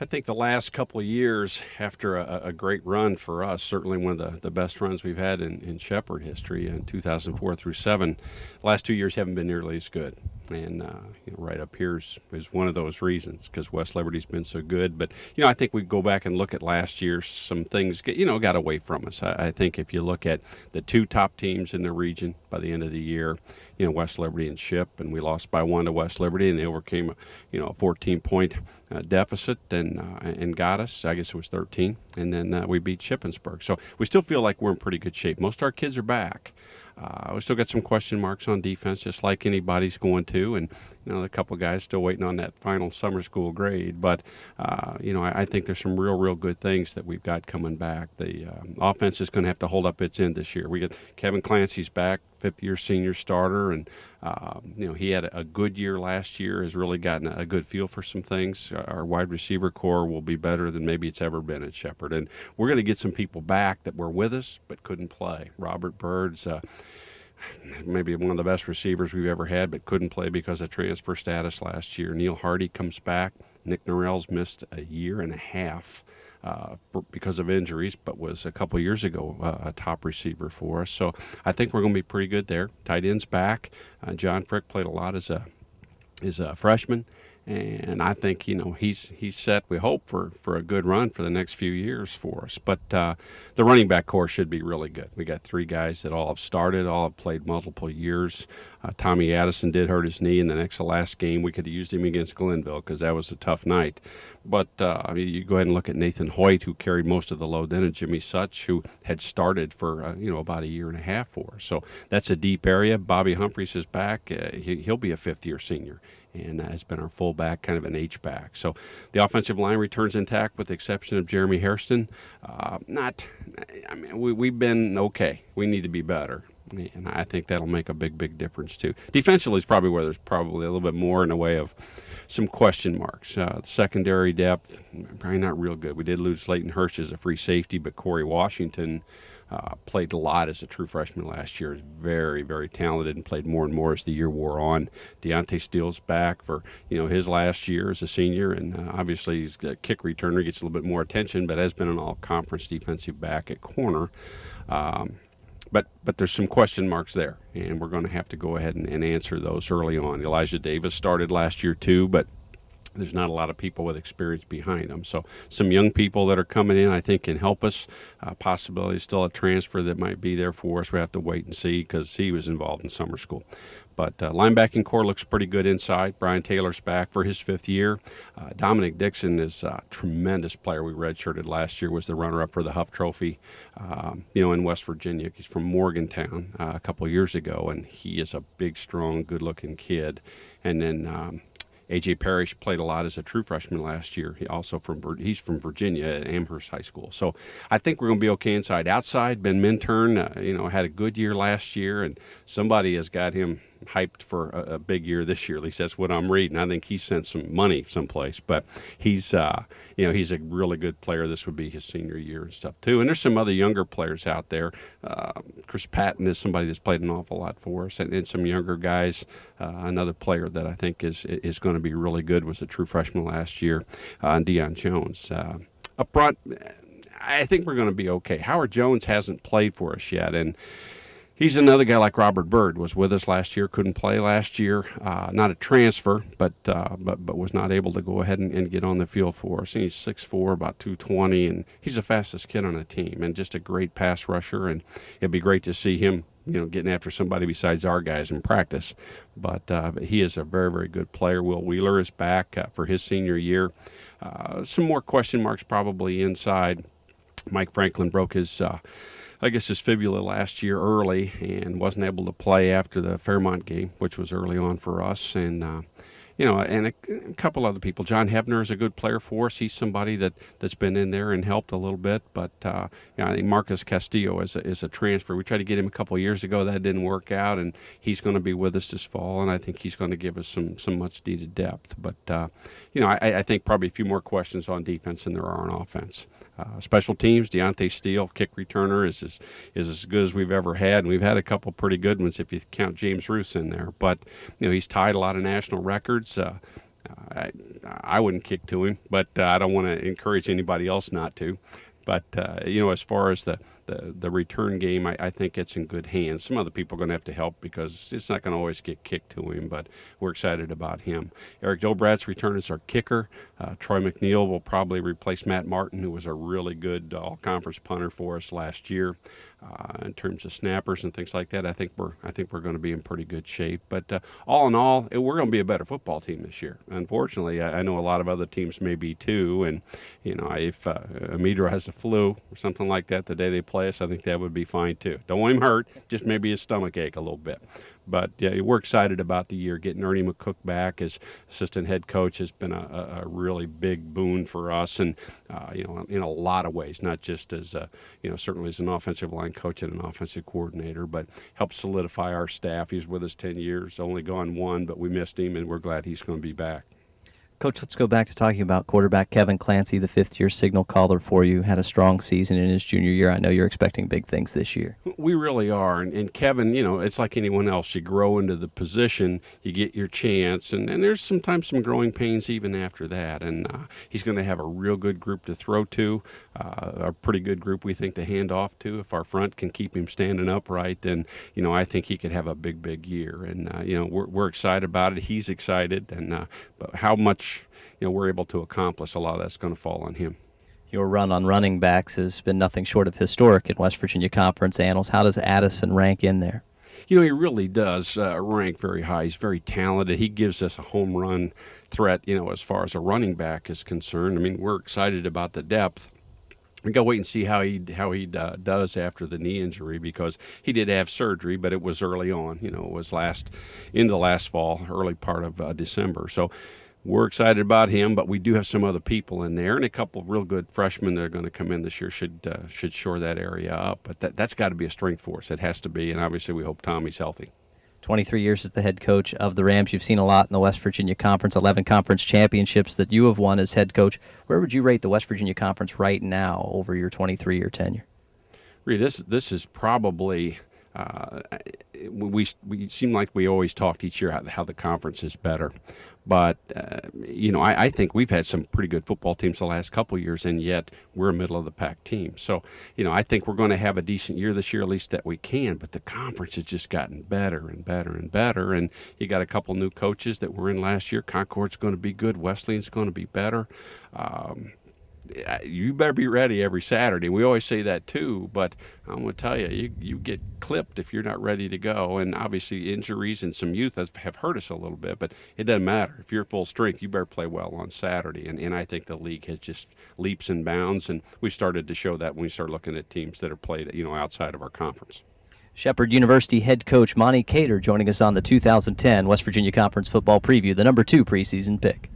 I think the last couple of years, after a great run for us, certainly one of the best runs we've had in Shepherd history in 2004 through 7, the last 2 years haven't been nearly as good. And right up here is one of those reasons because West Liberty's been so good. But I think we go back and look at last year. Some things got away from us. I think if you look at the two top teams in the region by the end of the year, West Liberty and Ship, and we lost by 1 to West Liberty, and they overcame a 14-point deficit and got us. I guess it was 13, and then we beat Shippensburg. So we still feel like we're in pretty good shape. Most of our kids are back. We still got some question marks on defense, just like anybody's going to, and a couple of guys still waiting on that final summer school grade. But I think there's some real good things that we've got coming back. The offense is going to have to hold up its end this year. We got Kevin Clancy's back, fifth-year senior starter, and he had a good year last year. Has really gotten a good feel for some things. Our wide receiver core will be better than maybe it's ever been at Shepherd, and we're going to get some people back that were with us but couldn't play. Robert Bird's maybe one of the best receivers we've ever had, but couldn't play because of transfer status last year. Neil Hardy comes back. Nick Norrell's missed a year and a half because of injuries, but was a couple years ago a top receiver for us. So I think we're going to be pretty good there. Tight end's back. John Frick played a lot as a freshman. And I think, he's set, we hope, for a good run for the next few years for us. But the running back core should be really good. We got 3 guys that all have started, all have played multiple years. Tommy Addison did hurt his knee in the next to last game. We could have used him against Glenville because that was a tough night. But you go ahead and look at Nathan Hoyt, who carried most of the load then, and Jimmy Such, who had started for about a year and a half for us. So that's a deep area. Bobby Humphreys is back. He'll be a fifth-year senior, and has been our fullback, kind of an H-back. So the offensive line returns intact with the exception of Jeremy Hairston. We've been okay. We need to be better, and I think that'll make a big difference too. Defensively is probably where there's probably a little bit more in the way of some question marks. Secondary depth, probably not real good. We did lose Leighton Hirsch as a free safety, but Corey Washington played a lot as a true freshman last year. Is very talented and played more and more as the year wore on. Deontay Steele's back for his last year as a senior, and obviously he's a kick returner, gets a little bit more attention, but has been an all-conference defensive back at corner. But there's some question marks there, and we're going to have to go ahead and answer those early on. Elijah Davis started last year too, but there's not a lot of people with experience behind them. So some young people that are coming in, I think, can help us. Possibility still a transfer that might be there for us. We have to wait and see because he was involved in summer school. But linebacking core looks pretty good inside. Brian Taylor's back for his 5th year. Dominic Dixon is a tremendous player. We redshirted last year, was the runner-up for the Huff Trophy, in West Virginia. He's from Morgantown a couple years ago, and he is a big, strong, good-looking kid. And then A.J. Parrish played a lot as a true freshman last year. He's from Virginia at Amherst High School. So I think we're going to be okay inside. Outside, Ben Minturn, had a good year last year, and somebody has got him hyped for a big year this year. At least that's what I'm reading. I think he sent some money someplace, but he's a really good player. This would be his senior year and stuff too. And there's some other younger players out there. Chris Patton is somebody that's played an awful lot for us, and some younger guys. Another player that I think is going to be really good was a true freshman last year, Deion Jones. Up front, I think we're going to be okay. Howard Jones hasn't played for us yet, and he's another guy like Robert Bird, was with us last year, couldn't play last year. Not a transfer, but was not able to go ahead and get on the field for us. And he's 6'4", about 220, and he's the fastest kid on the team and just a great pass rusher. And it'd be great to see him, getting after somebody besides our guys in practice. But he is a very good player. Will Wheeler is back for his senior year. Some more question marks probably inside. Mike Franklin broke his fibula last year early and wasn't able to play after the Fairmont game, which was early on for us. And, and a couple other people. John Hebner is a good player for us. He's somebody that's been in there and helped a little bit. But, I think Marcus Castillo is a transfer. We tried to get him a couple of years ago. That didn't work out, and he's going to be with us this fall, and I think he's going to give us some much-needed depth. But, I think probably a few more questions on defense than there are on offense. Special teams, Deontay Steele, kick returner, is as good as we've ever had. And we've had a couple pretty good ones if you count James Roos in there. But, he's tied a lot of national records. I wouldn't kick to him, but I don't want to encourage anybody else not to. But as far as the return game, I think it's in good hands. Some other people are going to have to help because it's not going to always get kicked to him, but we're excited about him. Eric Dobrat's return as our kicker. Troy McNeil will probably replace Matt Martin, who was a really good all-conference punter for us last year. In terms of snappers and things like that, I think we're going to be in pretty good shape. But all in all, we're going to be a better football team this year. Unfortunately, I know a lot of other teams may be too. And if Amidra has the flu or something like that the day they play us, I think that would be fine too. Don't want him hurt, just maybe his stomach ache a little bit. But yeah, we're excited about the year. Getting Ernie McCook back as assistant head coach has been a really big boon for us, and in a lot of ways, not just as certainly as an offensive line coach and an offensive coordinator, but helped solidify our staff. He's with us 10 years, only gone one, but we missed him, and we're glad he's going to be back. Coach, let's go back to talking about quarterback Kevin Clancy, the fifth-year signal caller for you. Had a strong season in his junior year. I know you're expecting big things this year. We really are. And Kevin, it's like anyone else. You grow into the position, you get your chance, and there's sometimes some growing pains even after that. And he's going to have a real good group to throw to, a pretty good group, we think, to hand off to. If our front can keep him standing upright, then, I think he could have a big, big year. And, we're excited about it. He's excited. And but how much we're able to accomplish, a lot of that's going to fall on him. Your run on running backs has been nothing short of historic in West Virginia Conference annals. How does Addison rank in there? He really does rank very high. He's very talented. He gives us a home run threat, as far as a running back is concerned. I mean, we're excited about the depth. We got to wait and see how he does after the knee injury, because he did have surgery, but it was early on. It was into last fall, early part of December. So we're excited about him, but we do have some other people in there, and a couple of real good freshmen that are going to come in this year should shore that area up. But that's got to be a strength for us. It has to be, and obviously we hope Tommy's healthy. 23 years as the head coach of the Rams. You've seen a lot in the West Virginia Conference, 11 conference championships that you have won as head coach. Where would you rate the West Virginia Conference right now over your 23-year tenure? Reed, this is probably we seem like we always talked each year how the conference is better. But, I think we've had some pretty good football teams the last couple of years, and yet we're a middle-of-the-pack team. So, I think we're going to have a decent year this year, at least that we can. But the conference has just gotten better and better and better. And you got a couple new coaches that were in last year. Concord's going to be good. Wesleyan's going to be better. You better be ready every Saturday. We always say that too, but I'm going to tell you, you get clipped if you're not ready to go. And obviously injuries and some youth have hurt us a little bit, but it doesn't matter. If you're full strength, you better play well on Saturday. And I think the league has just leaps and bounds, and we started to show that when we start looking at teams that are played, outside of our conference. Shepherd University head coach Monty Cater joining us on the 2010 West Virginia Conference Football Preview, the number 2 preseason pick.